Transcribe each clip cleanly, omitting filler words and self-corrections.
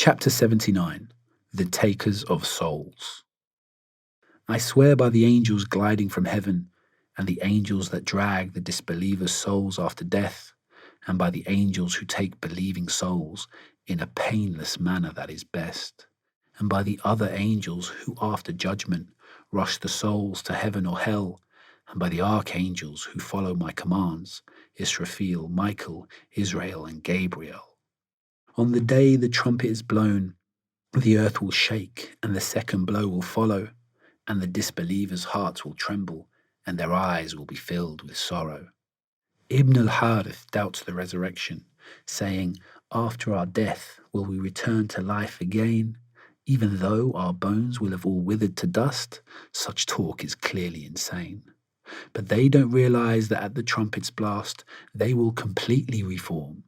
Chapter 79. The Takers of Souls. I swear by the angels gliding from heaven, and the angels that drag the disbelievers' souls after death, and by the angels who take believing souls in a painless manner that is best, and by the other angels who after judgment rush the souls to heaven or hell, and by the archangels who follow my commands, Israfil, Michael, Israel, and Gabriel. On the day the trumpet is blown, the earth will shake, and the second blow will follow, and the disbelievers' hearts will tremble, and their eyes will be filled with sorrow. Ibn al-Harith doubts the resurrection, saying, "After our death will we return to life again? Even though our bones will have all withered to dust, such talk is clearly insane." But they don't realize that at the trumpet's blast, they will completely reform.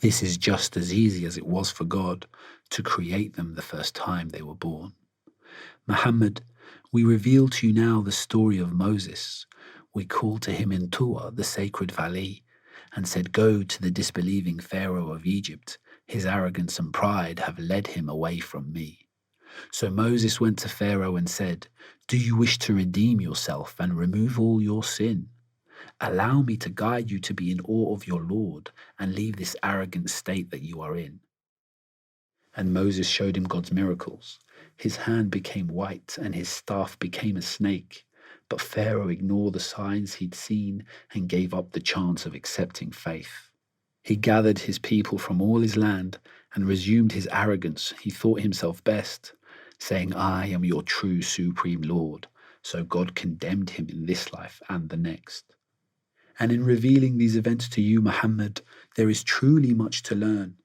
This is just as easy as it was for God to create them the first time they were born. Muhammad, we reveal to you now the story of Moses. We called to him in Tuwa, the sacred valley, and said, "Go to the disbelieving Pharaoh of Egypt. His arrogance and pride have led him away from me." So Moses went to Pharaoh and said, "Do you wish to redeem yourself and remove all your sin? Allow me to guide you to be in awe of your Lord and leave this arrogant state that you are in." And Moses showed him God's miracles. His hand became white and his staff became a snake. But Pharaoh ignored the signs he'd seen and gave up the chance of accepting faith. He gathered his people from all his land and resumed his arrogance. He thought himself best, saying, "I am your true supreme Lord." So God condemned him in this life and the next. And in revealing these events to you, Muhammad, there is truly much to learn.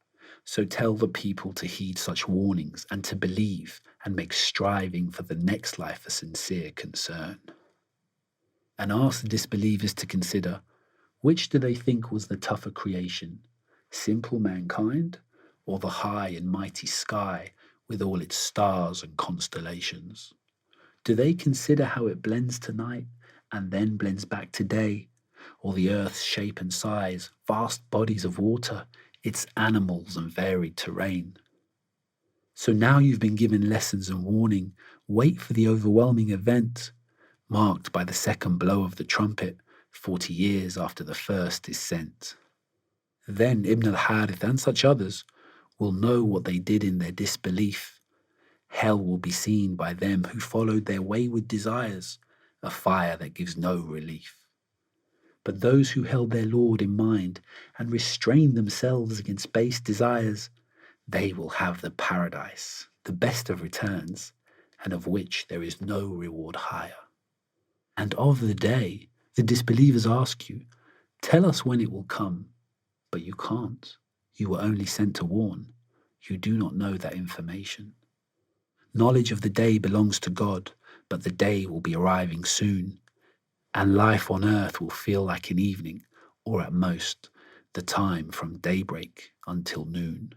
So tell the people to heed such warnings and to believe and make striving for the next life a sincere concern. And ask the disbelievers to consider, which do they think was the tougher creation, simple mankind, or the high and mighty sky with all its stars and constellations? Do they consider how it blends to night and then blends back to day, or the earth's shape and size, vast bodies of water, its animals and varied terrain? So now you've been given lessons and warning. Wait for the overwhelming event, marked by the second blow of the trumpet, 40 years after the first is sent. Then Ibn al-Harith and such others will know what they did in their disbelief. Hell will be seen by them who followed their wayward desires, a fire that gives no relief. But those who held their Lord in mind and restrained themselves against base desires, they will have the paradise, the best of returns, and of which there is no reward higher. And of the day, the disbelievers ask you, "Tell us when it will come." But you can't. You were only sent to warn. You do not know that information. Knowledge of the day belongs to God, but the day will be arriving soon, and life on earth will feel like an evening, or at most, the time from daybreak until noon.